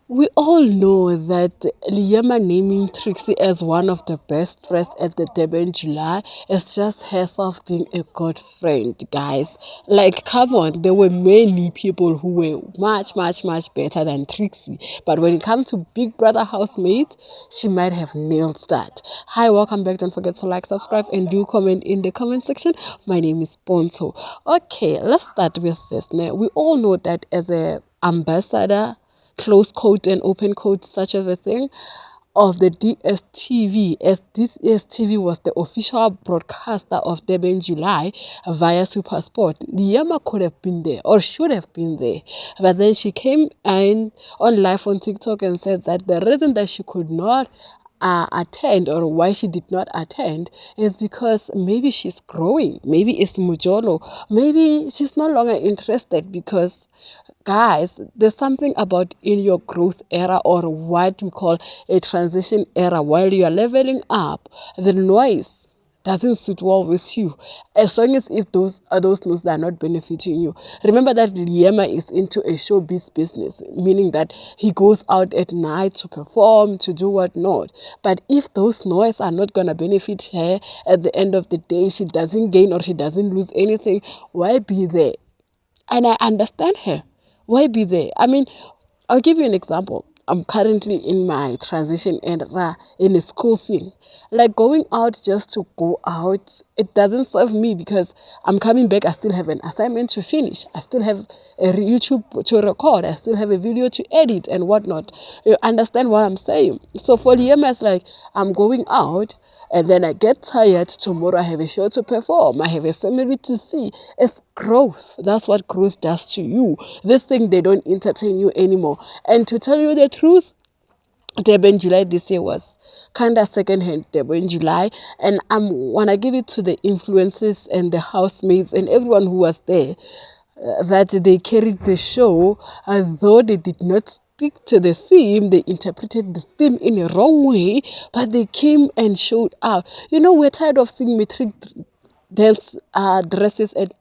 We all know that Liama naming Trixie as one of the best dressed at the Durban July is just herself being a good friend, guys. Like, come on, there were many people who were much, much, much better than Trixie. But when it comes to Big Brother housemate, she might have nailed that. Hi, welcome back. Don't forget to like, subscribe, and do comment in the comment section. My name is Ponto. Okay, let's start with this. Now, we all know that as a ambassador, close quote and open quote, such of a thing, of the DSTV, as DSTV was the official broadcaster of Durban July via Supersport. Liama could have been there or should have been there, but then she came in on live on TikTok and said that the reason that she could not attend, or why she did not attend, is because maybe she's growing, maybe it's mujolo, maybe she's no longer interested. Because guys, there's something about in your growth era, or what we call a transition era, while you are leveling up, the noise doesn't suit well with you, as long as if those notes that are not benefiting you. Remember that Liema is into a showbiz business, meaning that he goes out at night to perform, to do whatnot. But if those noise are not gonna benefit her at the end of the day, she doesn't gain or she doesn't lose anything, why be there? And I understand her. Why be there? I mean, I'll give you an example. I'm currently in my transition era in a school thing. Like, going out just to go out, it doesn't serve me, because I'm coming back, I still have an assignment to finish. I still have a YouTube to record. I still have a video to edit and whatnot. You understand what I'm saying? So for Liam, it's like, I'm going out, and then I get tired. Tomorrow I have a show to perform. I have a family to see. It's growth. That's what growth does to you. This thing, they don't entertain you anymore. And to tell you the truth, Durban July this year was kind of secondhand Durban July, and when I give it to the influences and the housemates and everyone who was there, that they carried the show, although they did not stick to the theme. They interpreted the theme in a wrong way, but they came and showed out. You know, we're tired of seeing metric dance dresses at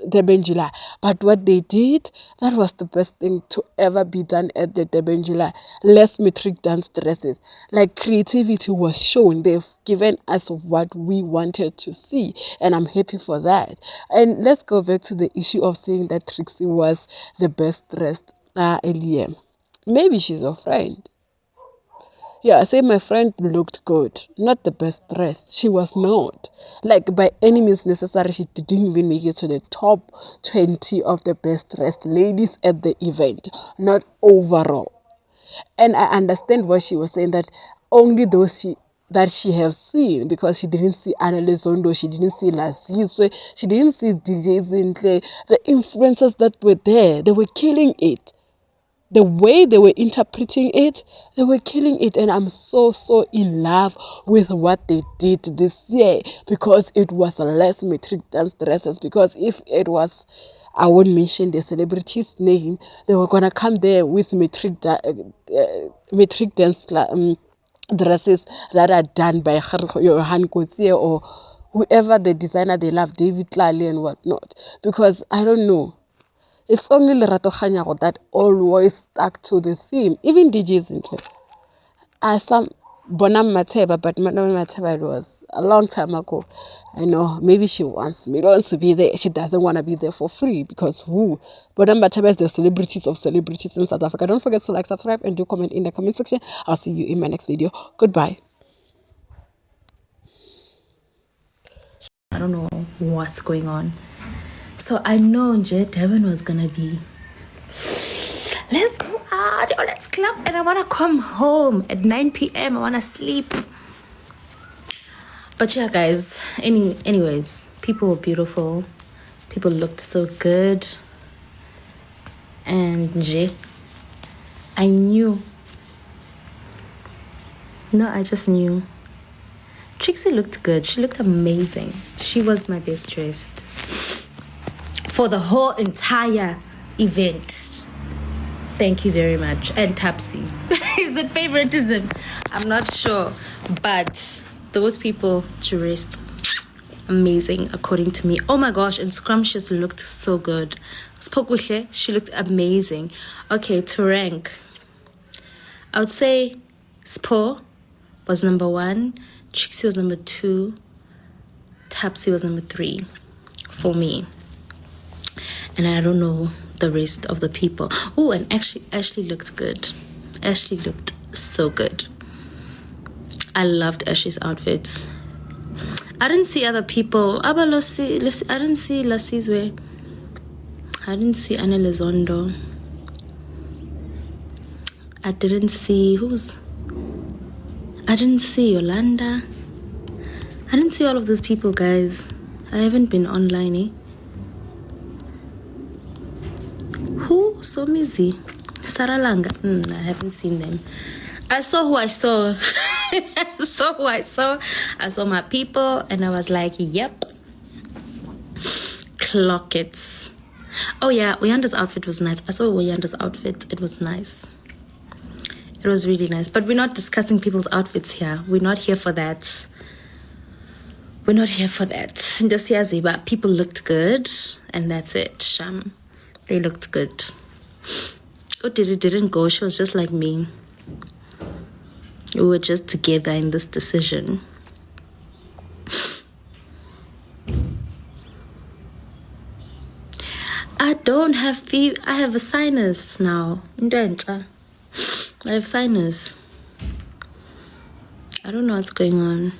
Durban July. But what they did, that was the best thing to ever be done at the Durban July. Less metric dance dresses. Like, creativity was shown. They've given us what we wanted to see. And I'm happy for that. And let's go back to the issue of saying that Trixie was the best dressed LEM. Maybe she's a friend. Yeah, I say my friend looked good. Not the best dressed. She was not. Like, by any means necessary, she didn't even make it to the top 20 of the best dressed ladies at the event. Not overall. And I understand what she was saying, that only those she have seen, because she didn't see Annalise Zondo, she didn't see Lasiswe, she didn't see DJ Zintle, the influencers that were there, they were killing it. The way they were interpreting it, they were killing it. And I'm so in love with what they did this year, because it was less metric dance dresses. Because if it was, I won't mention the celebrity's name, they were gonna come there with metric dance dresses that are done by Johan Gauthier or whoever the designer they love, David Tlale and whatnot. Because I don't know, it's only Lerato Kganyago that always stuck to the theme. Even DJ Zintle. Some Bonam Mateba, but Bonam Mateba, it was a long time ago. I know, maybe she wants to be there. She doesn't want to be there for free, because who? Bonam Mateba is the celebrities of celebrities in South Africa. Don't forget to like, subscribe, and do comment in the comment section. I'll see you in my next video. Goodbye. I don't know what's going on. So I know Devin was gonna be, let's go out, or let's club, and I wanna come home at 9 p.m. I wanna sleep. But yeah, guys, anyways, people were beautiful. People looked so good. And I knew. No, I just knew. Trixie looked good. She looked amazing. She was my best dressed for the whole entire event. Thank you very much. And Tapsi. Is it favoritism? I'm not sure. But those people dressed amazing according to me. Oh my gosh, and Scrumptious looked so good. Spokushe, she looked amazing. Okay, to rank. I would say Spo was number 1, Trixie was number 2, Tapsi was number 3 for me. And I don't know the rest of the people. Oh, and actually, Ashley looked good. Ashley looked so good. I loved Ashley's outfits. I didn't see other people. I didn't see Lasizwe. I didn't see Anna Lezondo. I didn't see I didn't see Yolanda. I didn't see all of those people, guys. I haven't been online, eh? Who? Somizi? Saralanga? I haven't seen them. I saw who I saw. I saw who I saw. I saw my people and I was like, yep. Clock it. Oh yeah, Oyanda's outfit was nice. I saw Oyanda's outfit. It was nice. It was really nice. But we're not discussing people's outfits here. We're not here for that. We're not here for that. Just but people looked good and that's it. Sham. They looked good. Udiri didn't go. She was just like me. We were just together in this decision. I don't have fever. I have a sinus now. I have sinus. I don't know what's going on.